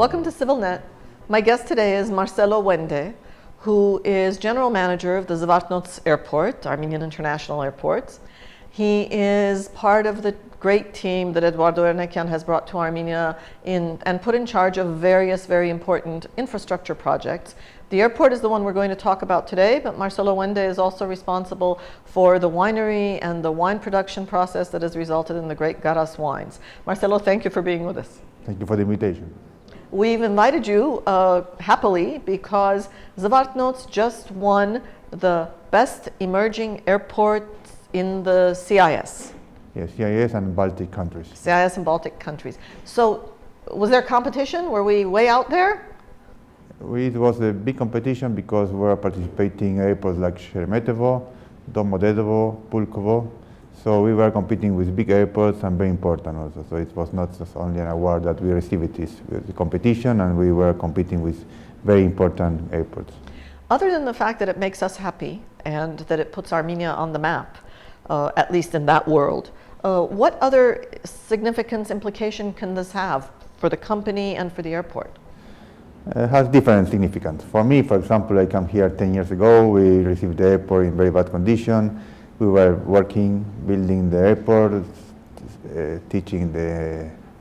Welcome to CivilNet. My guest today is Marcelo Wende, who is General Manager of the Zvartnots Airport, Armenian International Airport. He is part of the great team that Eduardo Ernequian has brought to Armenia and put in charge of various very important infrastructure projects. The airport is the one we're going to talk about today, but Marcelo Wende is also responsible for the winery and the wine production process that has resulted in the great Garas wines. Marcelo, thank you for being with us. Thank you for the invitation. We've invited you happily because Zvartnots just won the best emerging airports in the CIS. Yes, CIS and Baltic countries. CIS and Baltic countries. So was there competition? Were we way out there? It was a big competition because we were participating in airports like Sheremetyevo, Domodedovo, Pulkovo. So we were competing with big airports and very important also. So it was not just only an award that we received, it was a competition and we were competing with very important airports. Other than the fact that it makes us happy and that it puts Armenia on the map, at least in that world, what other significance implication can this have for the company and for the airport? It has different significance. For me, for example, I came here 10 years ago. We received the airport in very bad condition. We were working, building the airport, teaching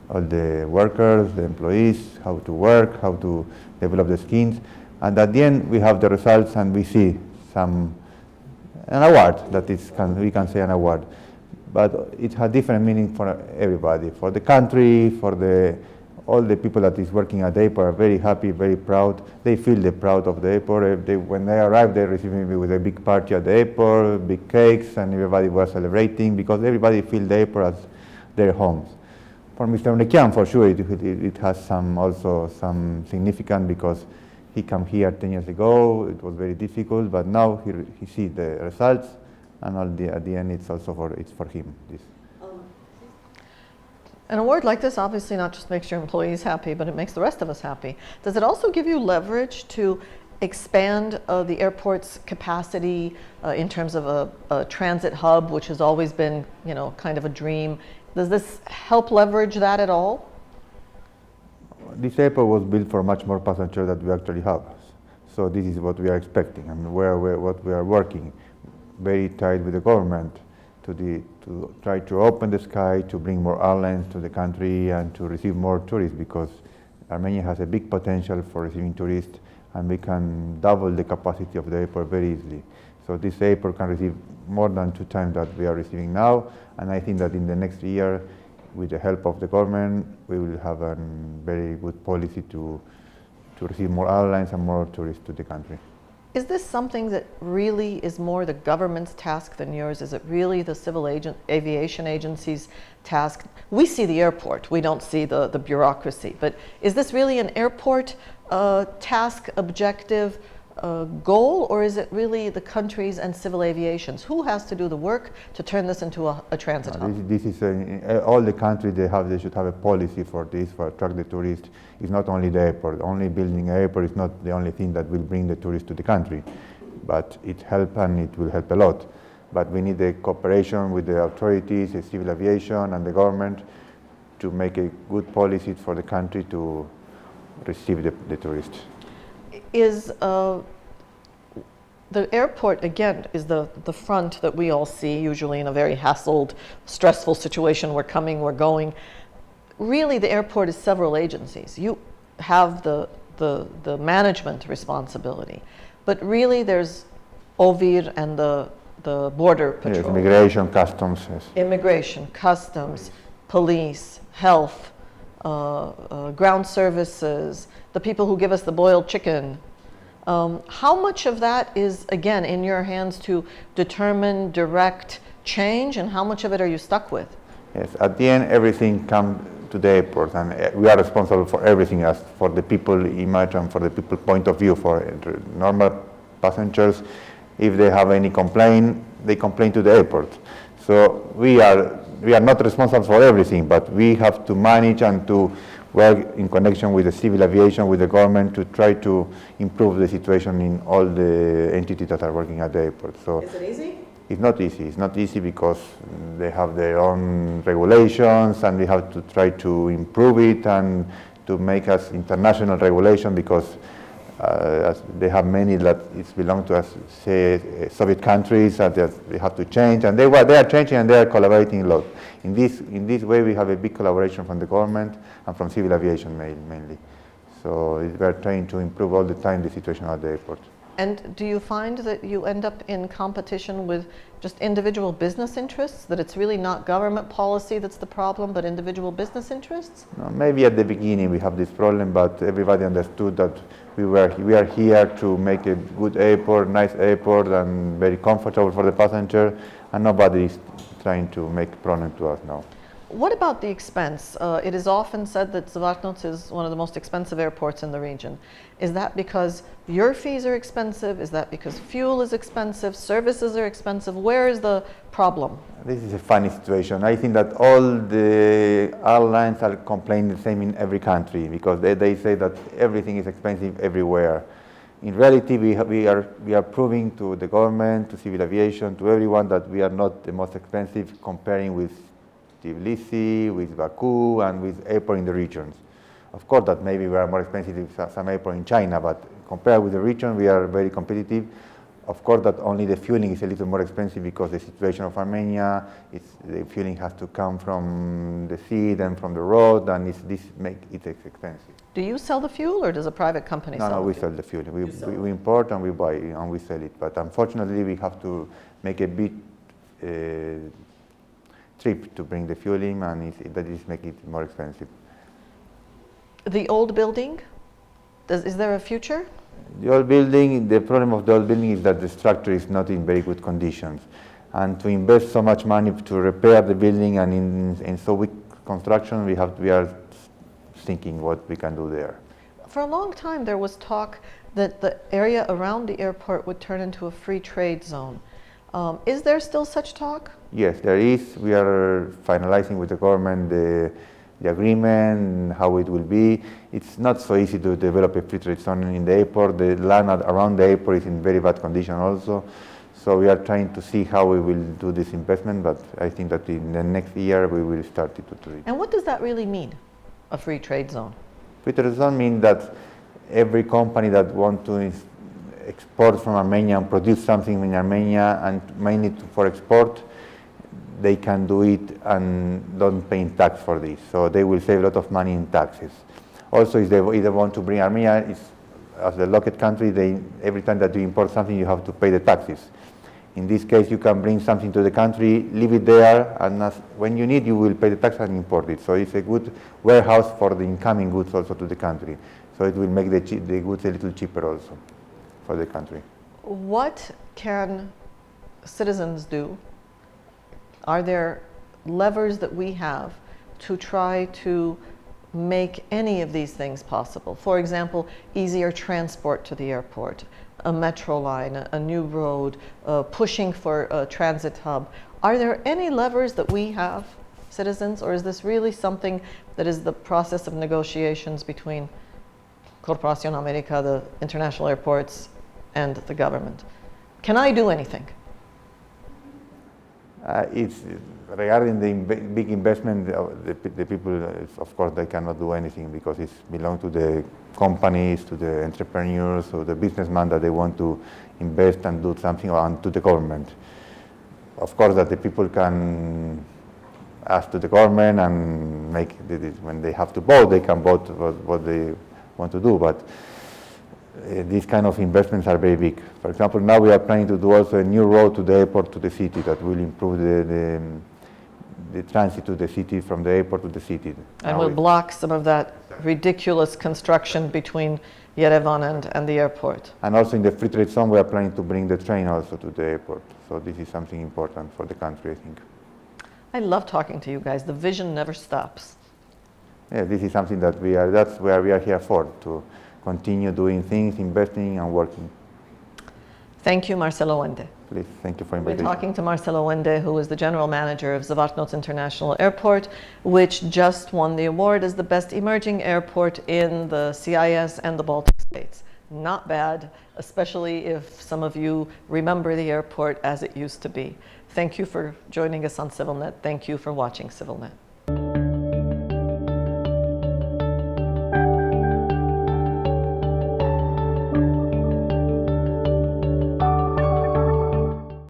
all the workers, the employees, how to work, how to develop the skills. And at the end, we have the results and we see an award, we can say an award. But it has different meaning for everybody, for the country, for all the people that is working at the airport are very happy, very proud. They feel the proud of the airport. When they arrive, they receive me with a big party at the airport, big cakes, and everybody was celebrating because everybody feels the airport as their homes. For Mr. Ernequian, for sure, it has also some significance because he came here 10 years ago. It was very difficult, but now he sees the results, and at the end, it's for him. An award like this obviously not just makes your employees happy, but it makes the rest of us happy. Does it also give you leverage to expand the airport's capacity in terms of a transit hub, which has always been, kind of a dream? Does this help leverage that at all? This airport was built for much more passengers than we actually have. So this is what we are expecting and what we are working very tight with the government to try to open the sky, to bring more airlines to the country and to receive more tourists because Armenia has a big potential for receiving tourists and we can double the capacity of the airport very easily. So this airport can receive more than 2 times that we are receiving now, and I think that in the next year, with the help of the government, we will have a very good policy to receive more airlines and more tourists to the country. Is this something that really is more the government's task than yours? Is it really the civil aviation agency's task? We see the airport, we don't see the bureaucracy, but is this really an airport task, objective, goal, or is it really the countries and civil aviations? Who has to do the work to turn this into a transit hub? This is all the countries they should have a policy for this, for attract the tourists. It's not only the airport. Only building an airport is not the only thing that will bring the tourists to the country, but it helps and it will help a lot. But we need the cooperation with the authorities, the civil aviation and the government to make a good policy for the country to receive the tourists. Is the airport, again, is the front that we all see, usually in a very hassled, stressful situation. We're coming, we're going. Really, the airport is several agencies. You have the management responsibility, but really there's OVIR and the border patrol. Yes, immigration, customs. Yes. Immigration, customs, police, health, ground services, the people who give us the boiled chicken. How much of that is, again, in your hands to determine, direct change, and how much of it are you stuck with? Yes, at the end, everything comes to the airport, and we are responsible for everything, as for the people image and for the people point of view. For normal passengers, if they have any complaint, they complain to the airport. So we are not responsible for everything, but we have to manage and to work in connection with the civil aviation, with the government, to try to improve the situation in all the entities that are working at the airport. So is it easy? It's not easy. It's not easy because they have their own regulations and we have to try to improve it and to make us international regulation because as they have many that belong to us, say Soviet countries that they have to change, and they are changing and they are collaborating a lot. In this way, we have a big collaboration from the government and from civil aviation mainly. So we are trying to improve all the time the situation at the airport. And do you find that you end up in competition with just individual business interests, that it's really not government policy that's the problem, but individual business interests? No, maybe at the beginning we have this problem, but everybody understood that we are here to make a good airport, nice airport, and very comfortable for the passenger, and nobody is trying to make problem to us now. What about the expense? It is often said that Zvartnots is one of the most expensive airports in the region. Is that because your fees are expensive? Is that because fuel is expensive? Services are expensive? Where is the problem? This is a funny situation. I think that all the airlines are complaining the same in every country because they say that everything is expensive everywhere. In reality, we are proving to the government, to civil aviation, to everyone that we are not the most expensive comparing with Tbilisi, with Baku, and with airport in the regions. Of course, that maybe we are more expensive than some airport in China, but compared with the region, we are very competitive. Of course, that only the fueling is a little more expensive because the situation of Armenia, the fueling has to come from the sea, then from the road, and this make it expensive. Do you sell the fuel, or does a private company sell it? No, we sell the fuel. We import and we buy and we sell it. But unfortunately, we have to make a big trip to bring the fuel in, and that is make it more expensive. The old building, is there a future? The old building, the problem of the old building is that the structure is not in very good conditions. And to invest so much money to repair the building and in so weak construction, we are thinking what we can do there. For a long time, there was talk that the area around the airport would turn into a free trade zone. Is there still such talk? Yes, there is. We are finalizing with the government the agreement, how it will be. It's not so easy to develop a free trade zone in the airport. The land around the airport is in very bad condition also. So we are trying to see how we will do this investment, but I think that in the next year we will start it to do it. And what does that really mean, a free trade zone? Free trade zone means that every company that wants to export from Armenia and produce something in Armenia and mainly for export, they can do it and don't pay tax for this. So they will save a lot of money in taxes. Also, if they want to bring Armenia, as a local country, every time that you import something, you have to pay the taxes. In this case, you can bring something to the country, leave it there, and when you need, you will pay the tax and import it. So it's a good warehouse for the incoming goods also to the country. So it will make the goods a little cheaper also for the country. What can citizens do? Are there levers that we have to try to make any of these things possible? For example, easier transport to the airport, a metro line, a new road, pushing for a transit hub. Are there any levers that we have, citizens, or is this really something that is the process of negotiations between Corporación América, the international airports, and the government? Can I do anything? It's regarding the big investment, the people, of course, they cannot do anything because it belongs to the companies, to the entrepreneurs, or the businessmen that they want to invest and do something, and to the government. Of course, that the people can ask to the government and make when they have to vote, they can vote what they want to do. But these kind of investments are very big. For example, now we are planning to do also a new road to the airport to the city that will improve the transit to the city from the airport to the city. And will block some of that ridiculous construction between Yerevan and the airport. And also in the free trade zone, we are planning to bring the train also to the airport. So this is something important for the country, I think. I love talking to you guys. The vision never stops. Yeah, this is something that that's where we are here for, to continue doing things, investing and working. Thank you, Marcelo Wende. Please, thank you for We're inviting. talking to Marcelo Wende, who is the general manager of Zvartnots International Airport, which just won the award as the best emerging airport in the CIS and the Baltic States. Not bad, especially if some of you remember the airport as it used to be. Thank you for joining us on CivilNet. Thank you for watching CivilNet.